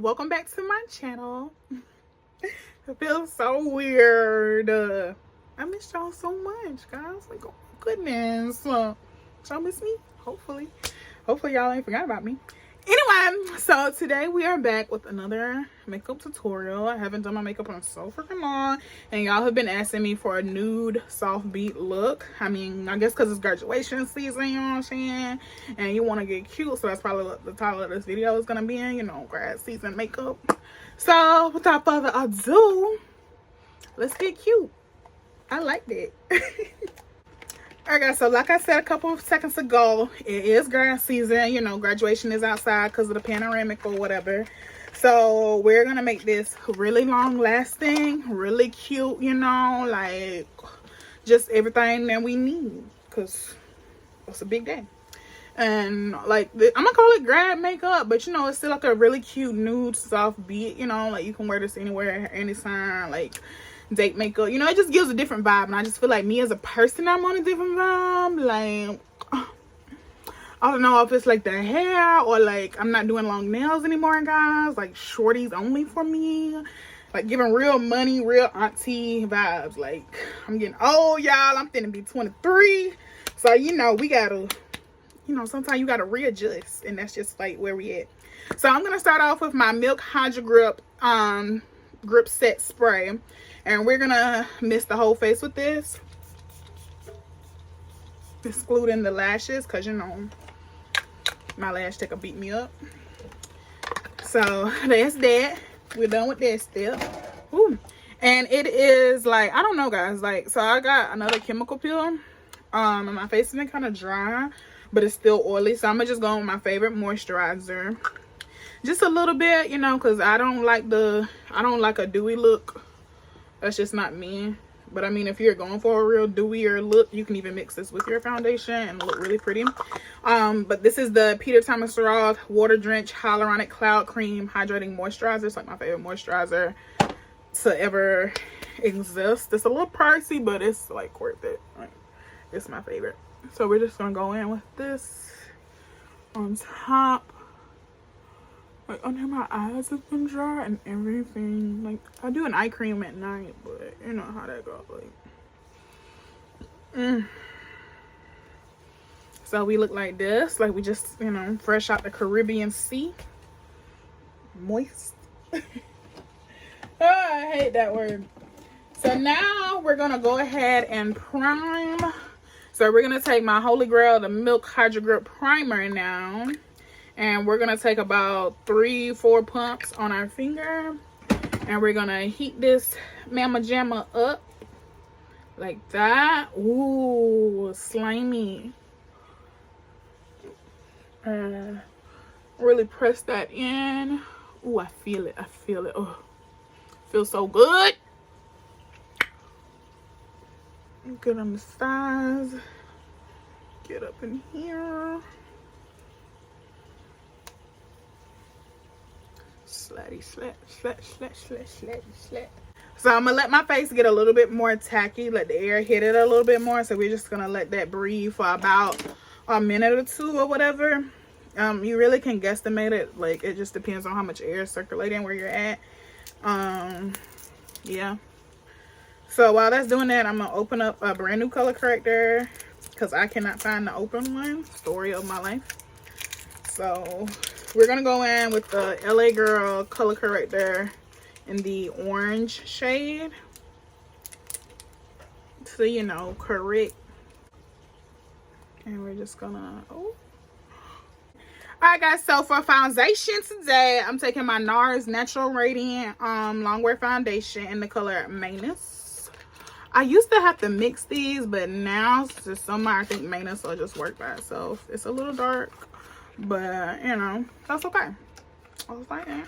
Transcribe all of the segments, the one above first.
welcome back to my channel. It feels so weird. I missed y'all so much, guys. Like, oh my goodness. Y'all miss me? Hopefully y'all ain't forgot about me. Anyway, so today we are back with another makeup tutorial. I haven't done my makeup in so freaking long, and y'all have been asking me for a nude soft beat look. I mean, I guess because it's graduation season, you know what I'm saying, and you want to get cute, so that's probably what the title of this video is gonna be in, you know, grad season makeup. So without further ado, let's get cute. I like that. Alright guys, so like I said a couple of seconds ago, it is grad season. You know, graduation is outside because of the panoramic or whatever. So we're gonna make this really long lasting, really cute, you know, like just everything that we need, because it's a big day. And like I'm gonna call it grad makeup, but you know, it's still like a really cute nude soft beat, you know, like you can wear this anywhere, anytime, like date makeup, you know, it just gives a different vibe. And I just feel like me as a person, I'm on a different vibe. Like, I don't know if it's like the hair or like I'm not doing long nails anymore, guys. Like shorties only for me, like giving real money, real auntie vibes. Like I'm getting old, y'all. I'm finna be 23, so you know, we gotta, you know, sometimes you gotta readjust, and that's just like where we at. So I'm gonna start off with my Milk Hydrogrip grip set spray, and we're gonna mist the whole face with this, excluding the lashes, because you know my lash taker beat me up. So that's that. We're done with that step. Ooh. And it is like, I don't know, guys, like, so I got another chemical peel, and my face is kind of dry, but it's still oily, so I'm gonna just go with my favorite moisturizer, just a little bit, you know, because I don't like a dewy look. That's just not me. But I mean, if you're going for a real dewier look, you can even mix this with your foundation and look really pretty. But this is the Peter Thomas Roth Water Drench Hyaluronic Cloud Cream Hydrating Moisturizer. It's like my favorite moisturizer to ever exist. It's a little pricey, but it's like worth it. Like, it's my favorite. So we're just gonna go in with this on top. Like under my eyes have been dry and everything. Like I do an eye cream at night, but you know how that goes. Like, so we look like this, like we just, you know, fresh out the Caribbean Sea, moist. Oh, I hate that word. So now we're gonna go ahead and prime. So we're gonna take my Holy Grail, the Milk Hydrogrip primer now. And we're gonna take about 3-4 pumps on our finger, and we're gonna heat this mama jamma up like that. Ooh, slimy. Really press that in. Ooh, I feel it. Oh, feels so good. Good on the sides. Get up in here. Slatty slat, slat. So I'm gonna let my face get a little bit more tacky, let the air hit it a little bit more. So we're just gonna let that breathe for about a minute or two or whatever. You really can guesstimate it, like it just depends on how much air is circulating where you're at. Yeah, so while that's doing that, I'm gonna open up a brand new color corrector because I cannot find the open one. Story of my life. So we're gonna go in with the LA Girl color corrector in the orange shade, so you know, correct. And we're just gonna, oh. Alright guys, so for foundation today, I'm taking my NARS Natural Radiant Longwear Foundation in the color Manus. I used to have to mix these, but now since summer, I think Manus will just work by itself. It's a little dark, but you know, that's okay. I was like that.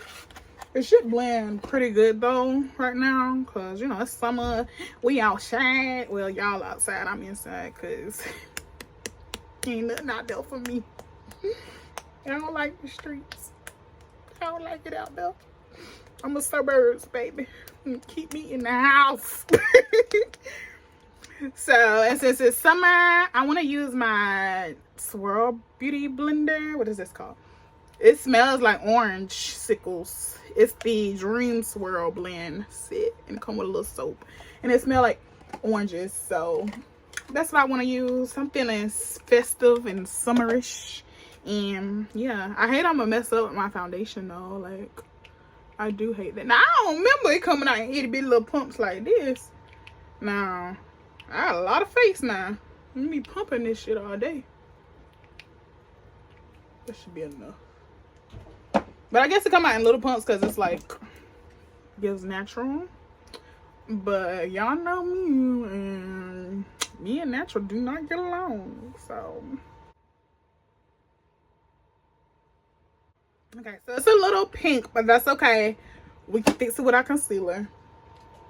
It should blend pretty good though right now, because you know it's summer, we outside. Well, y'all outside, I'm inside, because ain't nothing out there for me. I don't like the streets. I don't like it out there. I'm a suburbs baby. Keep me in the house. So, and since it's summer, I want to use my Swirl Beauty Blender. What is this called? It smells like orange sickles. It's the Dream Swirl blend set, and it come with a little soap, and it smells like oranges. So that's what I want to use, something as festive and summerish. And yeah, I hate I'm gonna mess up my foundation though. Like, I do hate that. Now, I don't remember it coming out in itty bitty little pumps like this. Now, I got a lot of face now. Let me pumping this shit all day. That should be enough. But I guess it come out in little pumps because it's like, gives natural. But y'all know me, and me and natural do not get along. So, okay, so it's a little pink, but that's okay. We can fix it with our concealer.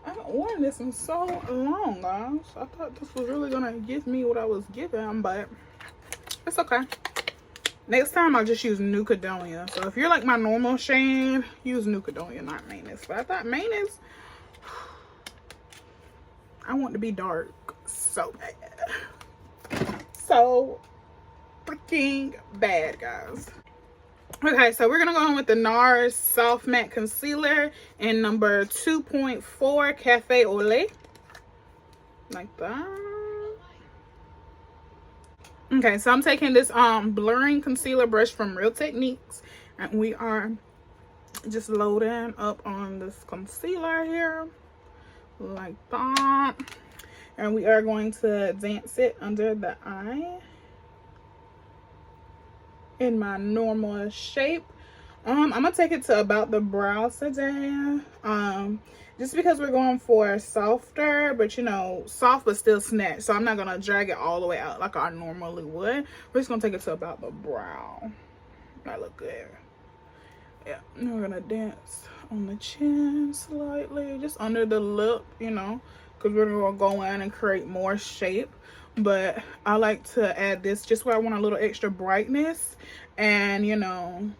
I haven't worn this in so long, guys. I thought this was really gonna give me what I was given, but it's okay. Next time I'll just use Nude. So if you're like my normal shade, use Nude, not Mayonnaise. But I thought Mayonnaise, I want to be dark so bad. So freaking bad, guys. Okay, so we're gonna go on with the NARS Soft Matte Concealer in number 2.4 Cafe au Lait. Like that. Okay, so I'm taking this blurring concealer brush from Real Techniques, and we are just loading up on this concealer here like that, and we are going to dance it under the eye in my normal shape. I'm gonna take it to about the brows today, just because we're going for softer, but you know, soft but still snatched. So I'm not gonna drag it all the way out like I normally would. We're just gonna take it to about the brow. That look good. Yeah, and we're gonna dance on the chin slightly, just under the lip, you know, because we're gonna go in and create more shape. But I like to add this just where I want a little extra brightness, and you know,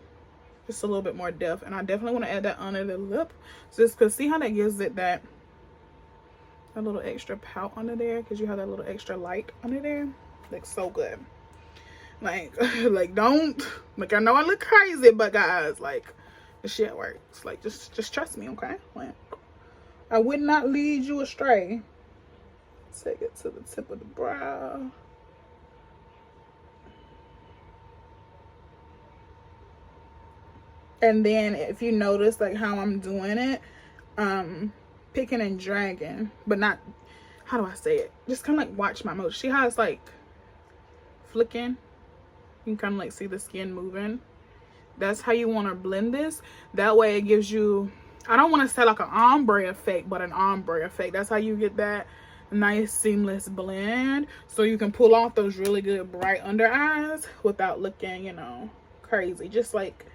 just a little bit more depth. And I definitely want to add that under the lip, just because see how that gives it that a little extra pout under there, because you have that little extra light under there. Looks so good. Like like, don't, like, I know I look crazy, but guys, like, the shit works. Like, just trust me, okay? Like, I would not lead you astray. Take it to the tip of the brow. And then if you notice like how I'm doing it, picking and dragging, but not, how do I say it? Just kind of like watch my motion. See how it's like flicking? You can kind of like see the skin moving. That's how you want to blend this. That way it gives you, I don't want to say like an ombre effect, but an ombre effect. That's how you get that nice seamless blend, so you can pull off those really good bright under eyes without looking, you know, crazy, just like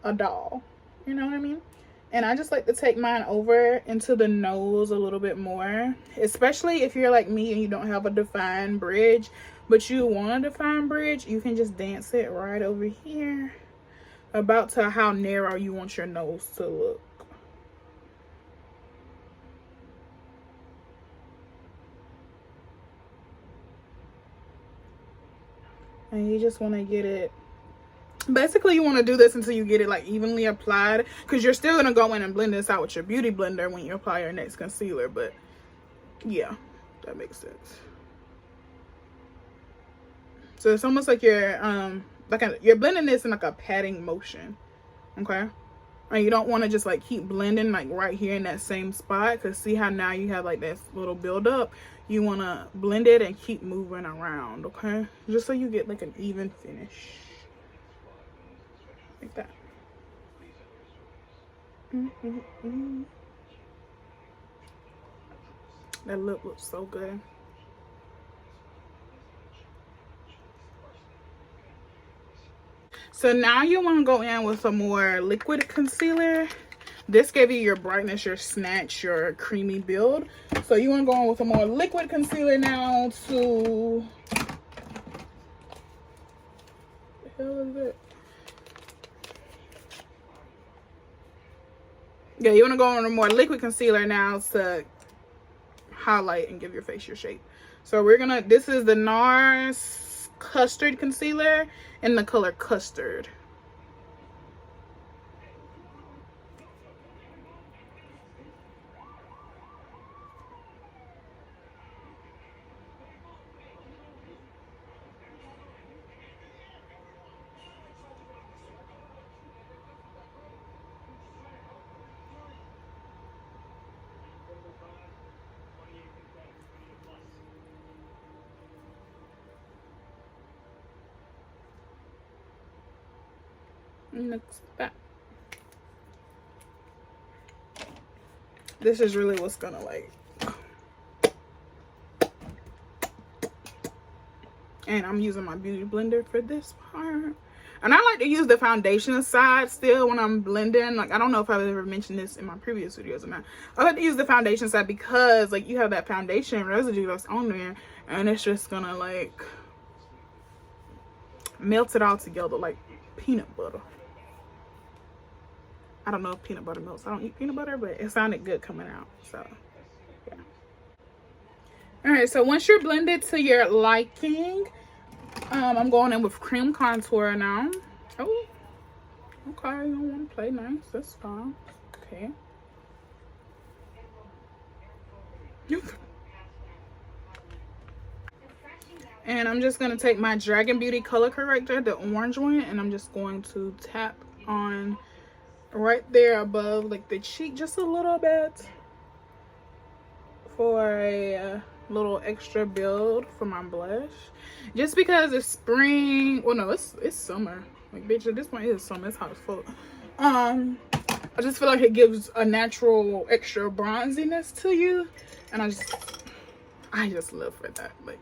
a doll, you know what I mean? And I just like to take mine over into the nose a little bit more, especially if you're like me and you don't have a defined bridge, but you want a defined bridge. You can just dance it right over here about to how narrow you want your nose to look. And you just want to get it, basically you want to do this until you get it like evenly applied, because you're still going to go in and blend this out with your beauty blender when you apply your next concealer. But yeah, that makes sense. So it's almost like you're you're blending this in like a patting motion, okay? And you don't want to just like keep blending like right here in that same spot, because see how now you have like that little build up. You want to blend it and keep moving around, okay? Just so you get like an even finish. Like that. That lip looks so good. So now you want to go in with a more liquid concealer. This gave you your brightness, your snatch, your creamy build. So you want to go in with a more liquid concealer now to, the hell is it? Yeah, you want to go in a more liquid concealer now to highlight and give your face your shape. So we're gonna, this is the NARS Custard Concealer in the color Custard. Looks back. This is really what's gonna like. And I'm using my beauty blender for this part. And I like to use the foundation side still when I'm blending. Like, I don't know if I've ever mentioned this in my previous videos or not. I like to use the foundation side because, like, you have that foundation residue that's on there. And it's just gonna, like, melt it all together like peanut butter. I don't know if peanut butter melts. I don't eat peanut butter, but it sounded good coming out. So, yeah. Alright, so once you're blended to your liking, I'm going in with cream contour now. Oh, okay, you don't want to play nice. That's fine. Okay. And I'm just going to take my Dragon Beauty color corrector, the orange one, and I'm just going to tap on right there above, like, the cheek just a little bit for a little extra build for my blush, just because it's spring. Well, no, it's summer. Like, bitch, at this point it's summer. It's hot as fuck. I just feel like it gives a natural extra bronziness to you, and I just live for that, like,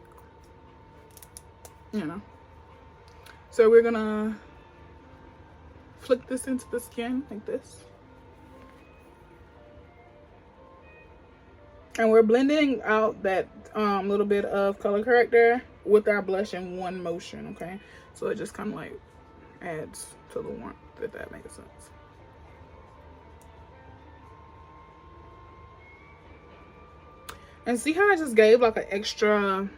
you know. So we're gonna flick this into the skin like this. And we're blending out that little bit of color corrector with our blush in one motion, okay? So it just kind of like adds to the warmth, if that makes sense. And see how I just gave like an extra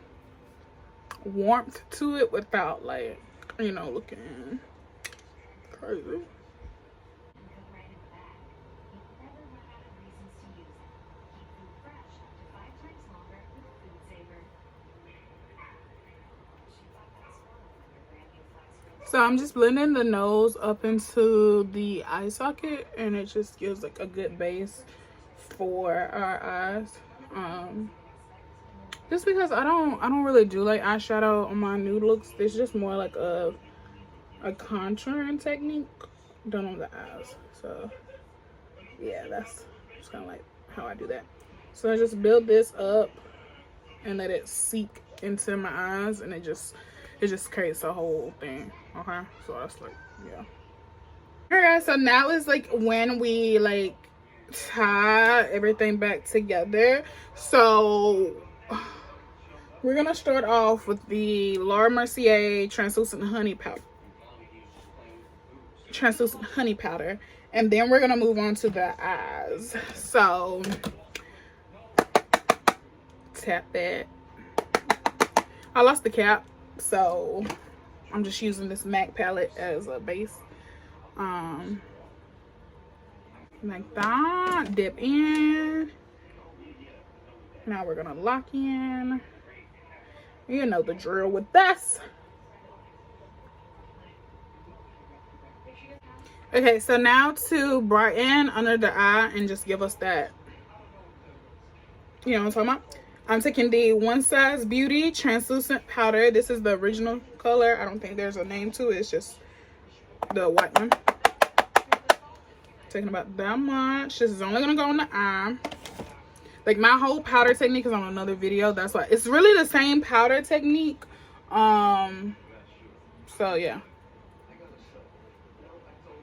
warmth to it without, like, you know, looking crazy. So I'm just blending the nose up into the eye socket, and it just gives like a good base for our eyes. Just because I don't really do like eyeshadow on my nude looks. It's just more like a contouring technique done on the eyes. So yeah, that's just kind of like how I do that. So I just build this up and let it seep into my eyes, and it just creates a whole thing. Okay, so that's like, yeah. All right, so now is like when we like tie everything back together. So we're gonna start off with the Laura Mercier translucent honey powder. And then we're gonna move on to the eyes. So tap that. I lost the cap, so I'm just using this MAC palette as a base. Like that. Dip in. Now we're gonna lock in. You know the drill with this. Okay, so now to brighten under the eye and just give us that, you know what I'm talking about? I'm taking the One Size Beauty translucent powder. This is the original color. I don't think there's a name to it. It's just the white one. Taking about that much. This is only gonna go on the eye. Like, my whole powder technique is on another video. That's why it's really the same powder technique. So yeah.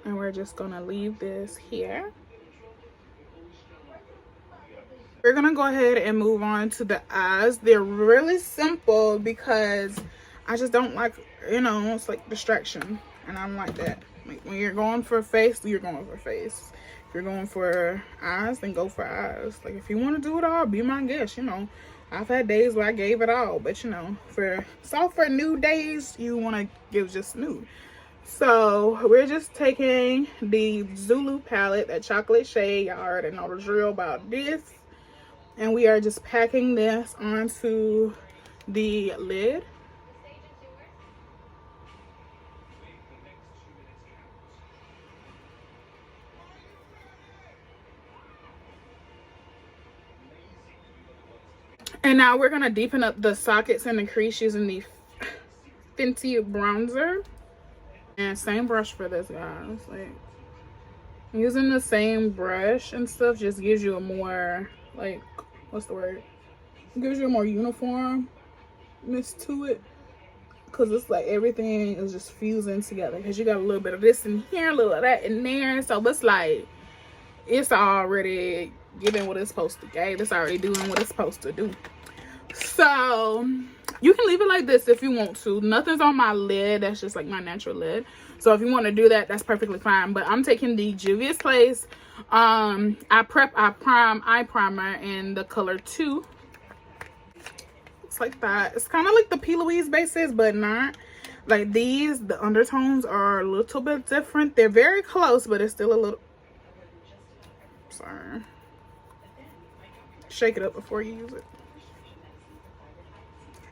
And we're just gonna leave this here. We're gonna go ahead and move on to the eyes. They're really simple because I just don't like, you know, it's like distraction, and I'm like that. Like, when you're going for face, you're going for face. If you're going for eyes, then go for eyes. Like, if you want to do it all, be my guest. You know, I've had days where I gave it all, but you know, for nude days, you want to give just nude. So we're just taking the Zulu palette, that chocolate shade. Y'all already know the drill about this. And we are just packing this onto the lid. And now we're going to deepen up the sockets and the crease using the Fenty bronzer. And same brush for this, guys. Like, using the same brush and stuff just gives you a more, like, what's the word? It gives you a more uniformness to it. Because it's like everything is just fusing together. Because you got a little bit of this in here, a little of that in there. So it's like, it's already giving what it's supposed to give. It's already doing what it's supposed to do. So you can leave it like this if you want to. Nothing's on my lid. That's just like my natural lid. So if you want to do that, that's perfectly fine. But I'm taking the Juvia's Place I Prime Eye Primer in the color 2. It's like that. It's kind of like the P. Louise bases, but not. Like these, the undertones are a little bit different. They're very close, but it's still a little... Sorry. Shake it up before you use it.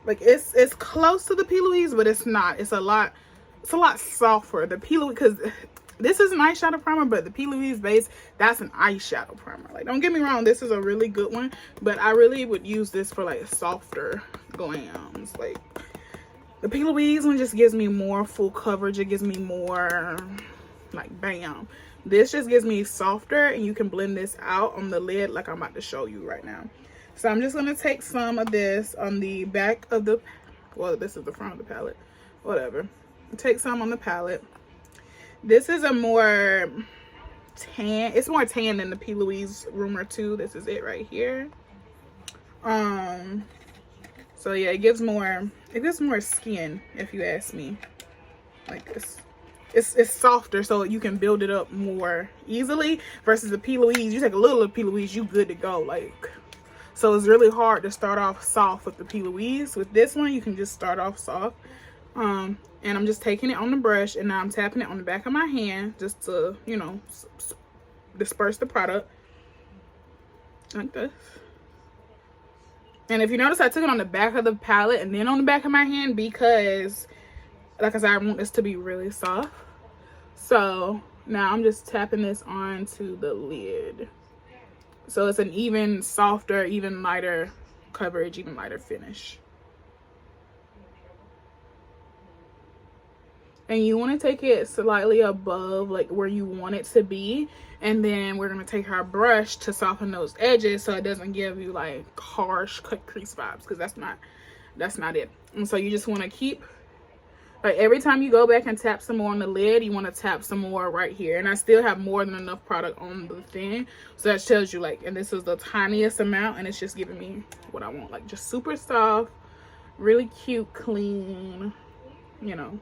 Like it's close to the P. Louise, but it's not. It's a lot softer. The P. Louise, because this is an eyeshadow primer, but the P. Louise base, that's an eyeshadow primer. Like, don't get me wrong, this is a really good one, but I really would use this for like softer glams. Like the P. Louise one just gives me more full coverage. It gives me more like bam. This just gives me softer, and you can blend this out on the lid like I'm about to show you right now. So I'm just going to take some of this on the back of the, well, this is the front of the palette, whatever. Take some on the palette. This is a more tan, it's more tan than the P. Louise Rumor 2. This is it right here. So yeah, it gives more skin, if you ask me. Like this. It's softer, so you can build it up more easily versus the P. Louise. You take a little of P. Louise, you good to go. Like, so it's really hard to start off soft with the P. Louise. With this one, you can just start off soft. And I'm just taking it on the brush, and now I'm tapping it on the back of my hand just to, you know, disperse the product like this. And if you notice, I took it on the back of the palette and then on the back of my hand because, like I said, I want this to be really soft. So now I'm just tapping this onto the lid. So it's an even softer, even lighter coverage, even lighter finish. And you want to take it slightly above like where you want it to be. And then we're going to take our brush to soften those edges so it doesn't give you like harsh cut crease vibes, because that's not it. And so you just want to keep, like, every time you go back and tap some more on the lid, you want to tap some more right here. And I still have more than enough product on the thing. So that tells you, like, and this is the tiniest amount, and it's just giving me what I want. Like, just super soft, really cute, clean, you know,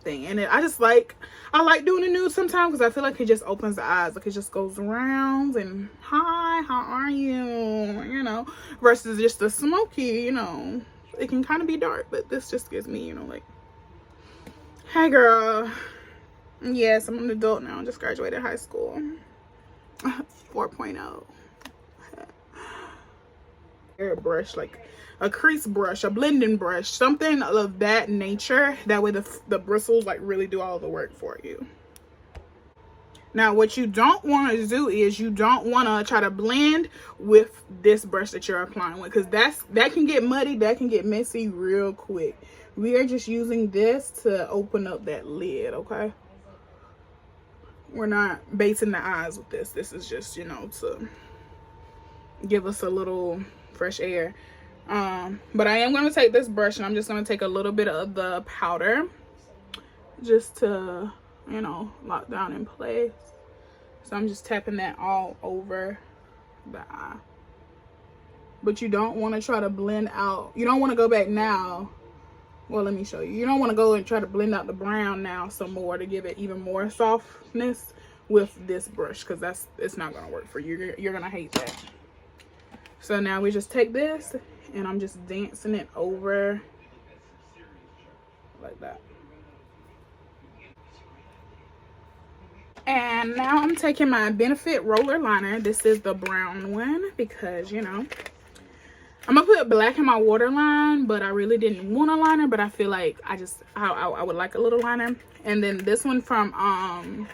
thing. And I like doing the nude sometimes because I feel like it just opens the eyes. Like, it just goes around and, hi, how are you? You know, versus just the smoky, you know. It can kind of be dark, but this just gives me, you know, like, hey girl, yes, I'm an adult now. I just graduated high school. 4.0. Hair brush, like a crease brush, a blending brush, something of that nature. That way the bristles like really do all the work for you. Now, what you don't want to do is you don't want to try to blend with this brush that you're applying with, because that can get muddy, that can get messy real quick. We are just using this to open up that lid, okay? We're not basting the eyes with this. This is just, you know, to give us a little fresh air. But I am going to take this brush and I'm just going to take a little bit of the powder just to, you know, lock down in place. So I'm just tapping that all over the eye. But you don't want to try to blend out. You don't want to go back now. Well, let me show you. You don't want to go and try to blend out the brown now some more to give it even more softness with this brush, because it's not going to work for you. You're going to hate that. So now we just take this and I'm just dancing it over like that. And now I'm taking my Benefit roller liner. This is the brown one because, you know, I'm gonna put black in my waterline, but I really didn't want a liner, but I feel like I would like a little liner. And then this one from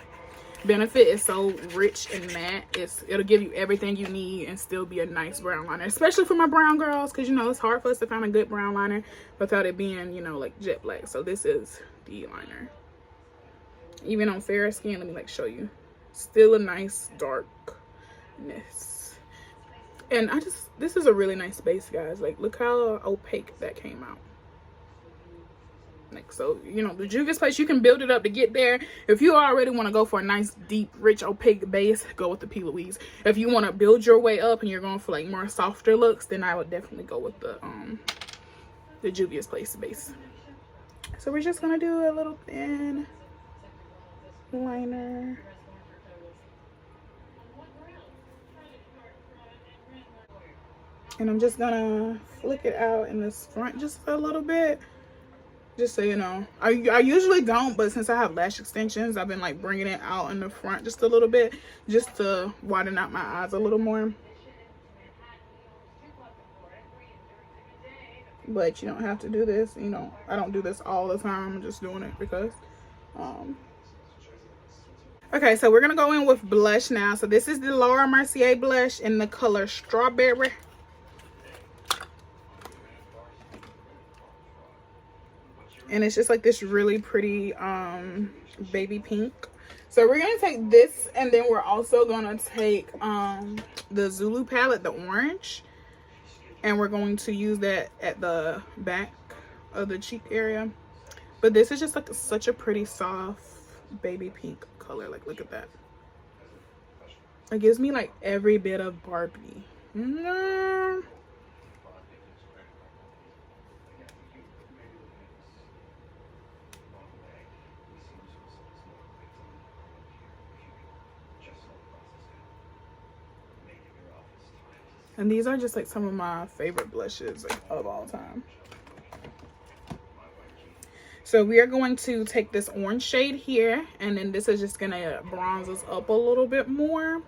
Benefit is so rich and matte. It'll give you everything you need and still be a nice brown liner, especially for my brown girls, because, you know, it's hard for us to find a good brown liner without it being, you know, like jet black. So this is the liner. Even on fair skin, let me like show you. Still a nice darkness. And this is a really nice base, guys. Like, look how opaque that came out. Like, so, you know, the Juvia's Place, you can build it up to get there. If you already want to go for a nice, deep, rich, opaque base, go with the P. Louise. If you want to build your way up and you're going for, like, more softer looks, then I would definitely go with the Juvia's Place base. So we're just going to do a little thin liner. And I'm just gonna flick it out in this front just a little bit, just so you know. I usually don't, but since I have lash extensions, I've been like bringing it out in the front just a little bit, just to widen out my eyes a little more. But you don't have to do this, you know. I don't do this all the time. I'm just doing it because okay, so we're gonna go in with blush now. So this is the Laura Mercier blush in the color Strawberry. And it's just like this really pretty baby pink. So we're gonna take this, and then we're also gonna take the Zulu palette, the orange, and we're going to use that at the back of the cheek area. But this is just like such a pretty soft baby pink color. Like, look at that. It gives me like every bit of Barbie. And these are just like some of my favorite blushes of all time. So we are going to take this orange shade here, and then this is just gonna bronze us up a little bit more.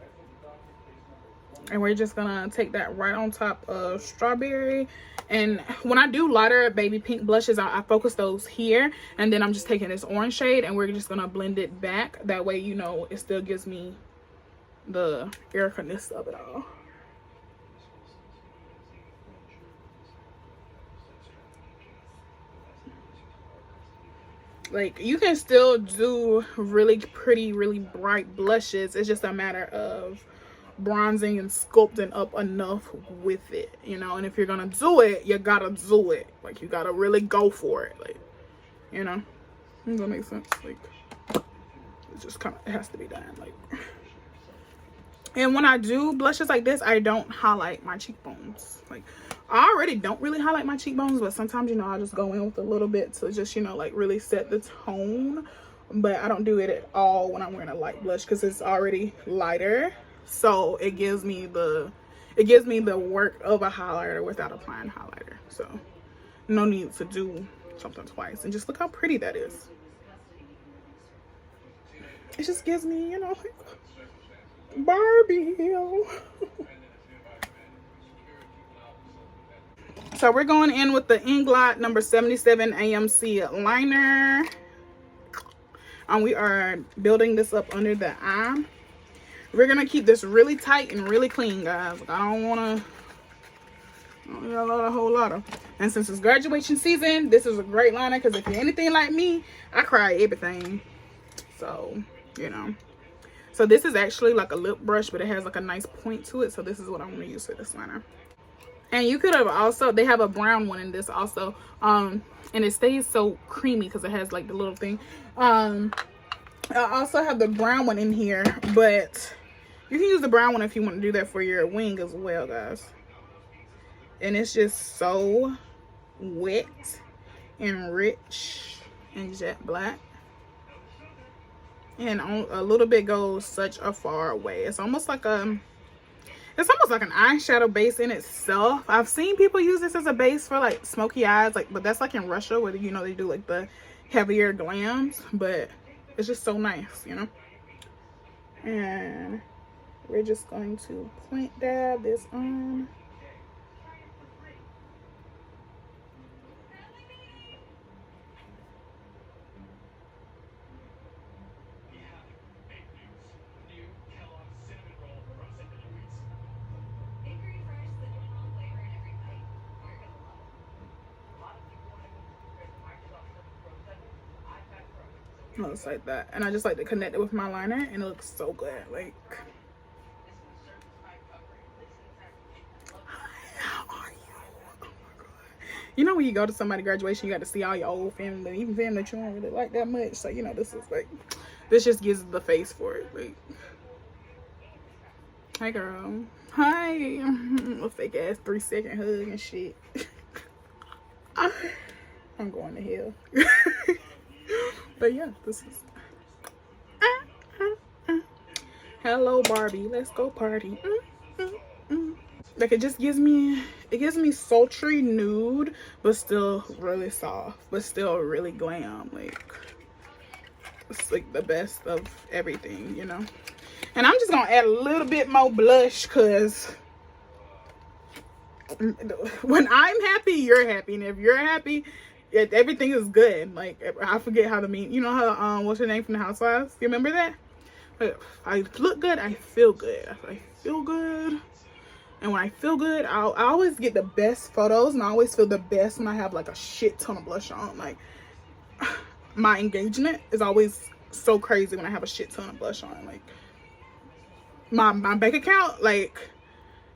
And we're just gonna take that right on top of Strawberry. And when I do lighter baby pink blushes, I focus those here, and then I'm just taking this orange shade and we're just gonna blend it back. That way, you know, it still gives me the Erica-ness of it all. Like, you can still do really pretty, really bright blushes. It's just a matter of bronzing and sculpting up enough with it, you know. And if you're gonna do it, you gotta do it. Like, you gotta really go for it. Like, you know, does that make sense? Like, it just kind of, it has to be done. Like, and when I do blushes like this, I don't highlight my cheekbones. Like, I already don't really highlight my cheekbones, but sometimes, you know, I just go in with a little bit to just, you know, like really set the tone. But I don't do it at all when I'm wearing a light blush because it's already lighter. So it gives me the work of a highlighter without applying highlighter. So no need to do something twice. And just look how pretty that is. It just gives me, you know, like Barbie. So we're going in with the Inglot number 77 AMC liner. And we are building this up under the eye. We're going to keep this really tight and really clean, guys. Like, I don't want a whole lot of. And since it's graduation season, this is a great liner because if you're anything like me, I cry everything. So, you know. So this is actually like a lip brush, but it has like a nice point to it. So this is what I'm going to use for this liner. And you could have also, they have a brown one in this also. And it stays so creamy because it has like the little thing. I also have the brown one in here, but you can use the brown one if you want to do that for your wing as well, guys. And it's just so wet and rich and jet black. And a little bit goes such a far way. It's almost like an eyeshadow base in itself. I've seen people use this as a base for like smoky eyes, like, but that's like in Russia where, you know, they do like the heavier glams, but it's just so nice, you know. And we're just going to point dab this on. It looks like that. And I just like to connect it with my liner, and it looks so good. Like, how are you? Oh my god. You know when you go to somebody's graduation, you got to see all your old family, even family that you don't really like that much. So, you know, this is like, this just gives the face for it. Like, hi girl. Hi. A fake ass 3-second hug and shit. I'm going to hell. But yeah, this is hello Barbie, let's go party. Like, it just gives me, it gives me sultry nude, but still really soft, but still really glam. Like, it's like the best of everything, you know. And I'm just gonna add a little bit more blush, because when I'm happy, you're happy, and if you're happy, everything is good. Like, I forget how to mean, you know how what's her name from the Housewives? You remember that? I look good, I feel good. I feel good, and when I feel good, I always get the best photos, and I always feel the best when I have like a shit ton of blush on. Like, my engagement is always so crazy when I have a shit ton of blush on. Like, my bank account, like,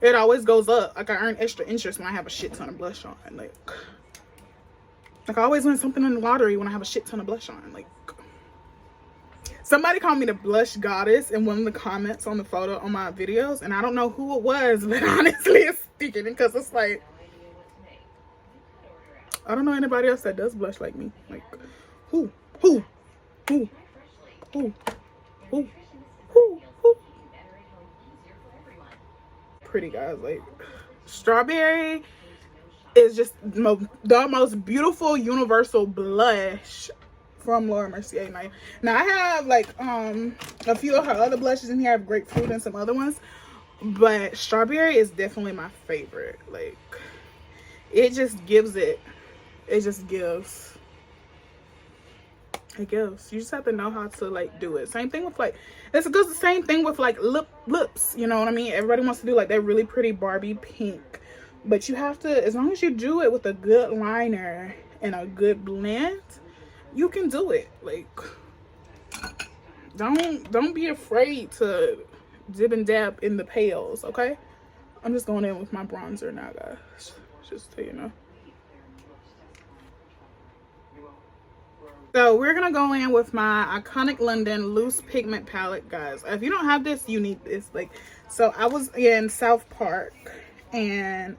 it always goes up. Like, I earn extra interest when I have a shit ton of blush on. Like I always win something in the lottery when I have a shit ton of blush on. Like, somebody called me the blush goddess in one of the comments on the photo on my videos, and I don't know who it was, but honestly it's sticking, because it's like, I don't know anybody else that does blush like me. Like, who pretty guys. Like, strawberry is just the most beautiful universal blush from Laura Mercier. Now I have like a few of her other blushes in here. I have grapefruit and some other ones, but strawberry is definitely my favorite. Like, it just gives it just gives you just have to know how to like do it. Same thing with like, it goes the same thing with like lips, you know what I mean? Everybody wants to do like that really pretty Barbie pink, but you have to, as long as you do it with a good liner and a good blend, you can do it. Like, don't be afraid to dib and dab in the pales. Okay, I'm just going in with my bronzer now, guys, just so you know. So we're gonna go in with my Iconic London loose pigment palette, guys. If you don't have this, you need this. Like, so I was in South Park and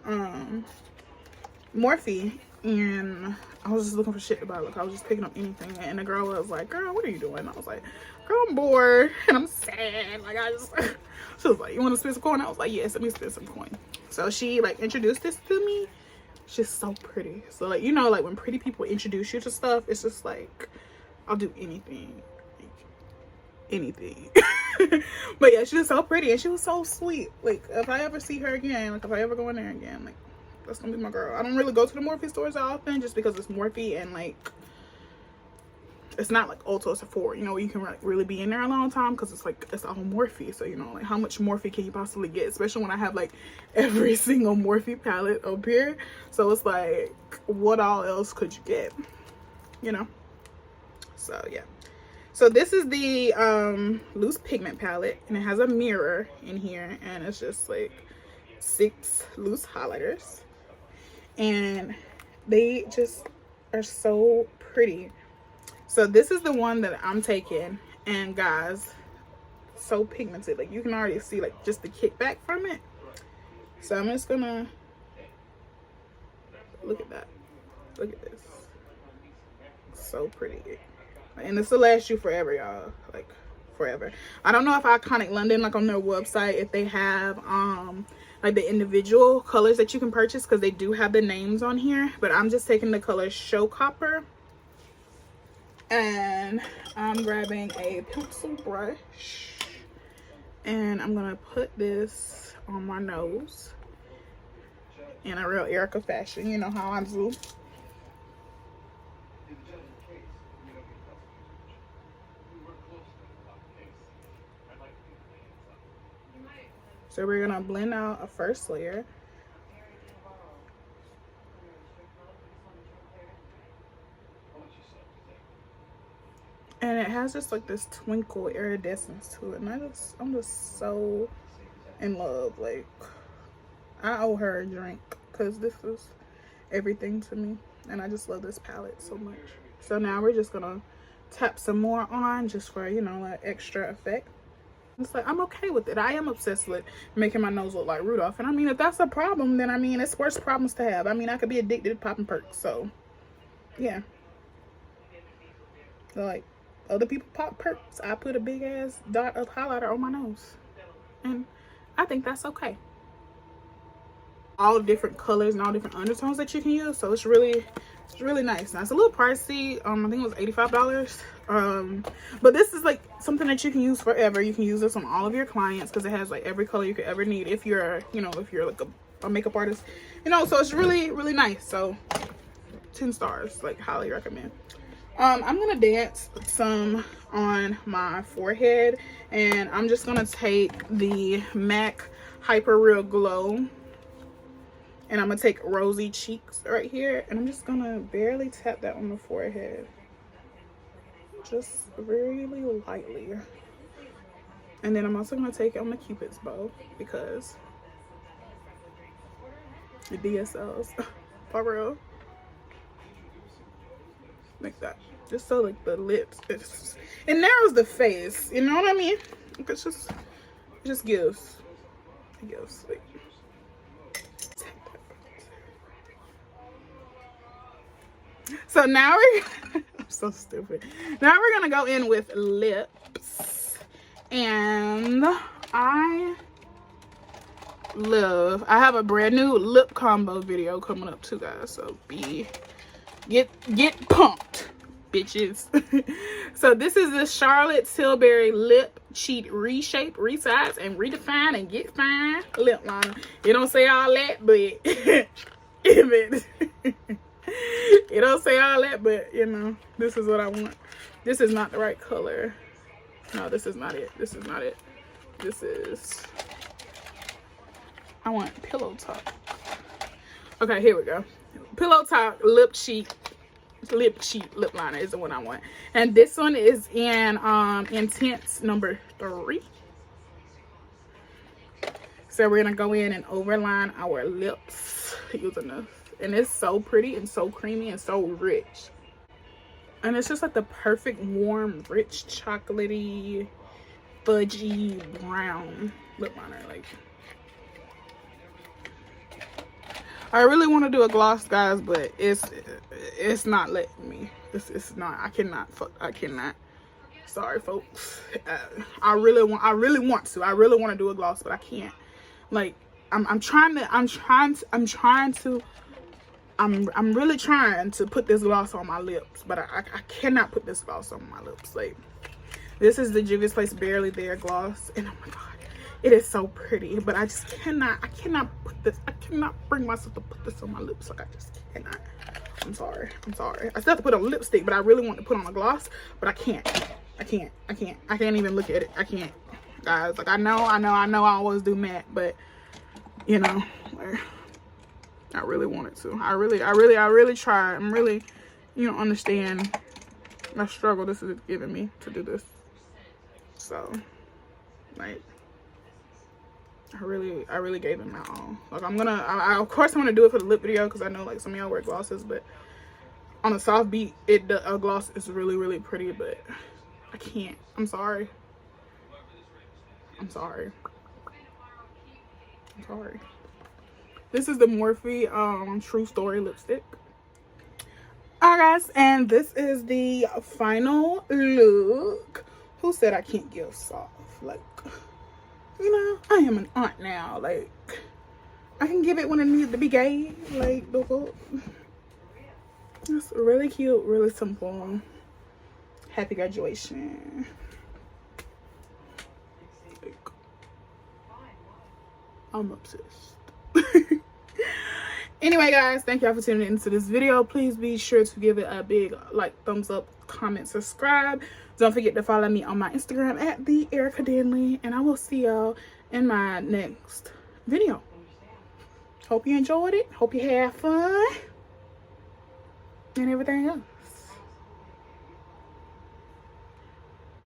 Morphe, and I was just looking for shit to buy. Like, I was just picking up anything, and the girl was like, girl, what are you doing? I was like, girl, I'm bored and I'm sad. Like, she was like, you want to spend some coin? I was like, yes, let me spend some coin. So she like introduced this to me. She's so pretty. So like, you know, like when pretty people introduce you to stuff, it's just like, I'll do anything, like, anything. But yeah, she was so pretty and she was so sweet. Like, if I ever see her again, like if I ever go in there again, like, that's gonna be my girl. I don't really go to the Morphe stores often, just because it's Morphe, and like, it's not like Ulta or Sephora, you know, you can like really be in there a long time, because it's like, it's all Morphe. So, you know, like, how much Morphe can you possibly get, especially when I have like every single Morphe palette up here. So it's like, what all else could you get, you know? So yeah, so this is the loose pigment palette, and it has a mirror in here, and it's just like 6 loose highlighters, and they just are so pretty. So this is the one that I'm taking, and guys, so pigmented. Like, you can already see like just the kickback from it. So I'm just gonna look at that. Look at this. So pretty. And this will last you forever, y'all. Like, forever. I don't know if Iconic London, like on their website, if they have like the individual colors that you can purchase, because they do have the names on here, but I'm just taking the color Show Copper. And I'm grabbing a pencil brush, and I'm gonna put this on my nose in a real Erica fashion. You know how I do. So we're gonna blend out a first layer. And it has just like this twinkle iridescence to it, and I'm just so in love. Like, I owe her a drink because this is everything to me, and I just love this palette so much. So now we're just gonna tap some more on just for, you know, an extra effect. It's like, I'm okay with it. I am obsessed with making my nose look like Rudolph, and I mean, if that's a problem, then I mean, it's worse problems to have. I mean, I could be addicted to popping perks, so yeah. So, like, other people pop perks, I put a big ass dot of highlighter on my nose, and I think that's okay. All different colors and all different undertones that you can use, so it's really nice. Now, it's a little pricey. I think it was $85. But this is like something that you can use forever. You can use this on all of your clients because it has like every color you could ever need if you're, you know, if you're like a makeup artist, you know. So it's really nice. So 10 stars, like, highly recommend. I'm gonna dance some on my forehead, and I'm just gonna take the MAC Hyper Real Glow, and I'm gonna take Rosy Cheeks right here, and I'm just gonna barely tap that on the forehead, just really lightly. And then I'm also gonna take it on the Cupid's bow because the DSLs, for real. Like that, just so like the lips, it narrows the face, you know what I mean? Like, it just gives, like. So now I'm so stupid. Now we're gonna go in with lips, and I have a brand new lip combo video coming up too, guys, so get pumped, bitches. So this is the Charlotte Tilbury Lip Cheat Reshape, Resize, and Redefine and Get Fine lip liner. You don't say all that, but you don't say all that, but you know, this is what I want. This is not the right color. No, this is not it. This is not it. This is, I want Pillow Talk. Okay, here we go. Pillow Talk lip cheat lip liner is the one I want, and this one is in Intense number 3. So we're gonna go in and overline our lips using this, and it's so pretty and so creamy and so rich, and it's just like the perfect warm, rich, chocolatey, fudgy brown lip liner. Like, I really want to do a gloss, guys, but it's not letting me. It's not. I cannot. Sorry, folks. I really want to. I really want to do a gloss, but I can't. Like, I'm really trying to put this gloss on my lips, but I cannot put this gloss on my lips. Like, this is the Juvia's Place Barely There gloss, and oh my god, it is so pretty, but I just cannot. I cannot bring myself to put this on my lips. Like, I just cannot. I'm sorry. I still have to put on lipstick, but I really want to put on a gloss, but I can't even look at it. I can't, guys. Like, I know I always do matte, but you know, I really wanted to. I really try. I'm really, you know, understand my struggle this is giving me to do this. So, like, I really gave it my all. Like, I of course I'm gonna do it for the lip video because I know like some of y'all wear glosses, but on a soft beat, a gloss is really pretty, but I can't. I'm sorry. This is the Morphe True Story lipstick. Alright, guys, and this is the final look. Who said I can't give soft? Like, you know, I am an aunt now. Like, I can give it when it needs to be gay. Like, the fuck. It's really cute, really simple. Happy graduation. Like, I'm obsessed. Anyway, guys, thank y'all for tuning into this video. Please be sure to give it a big like, thumbs up, comment, subscribe. Don't forget to follow me on my Instagram at the Erica Danley, and I will see y'all in my next video. Hope you enjoyed it. Hope you had fun and everything else.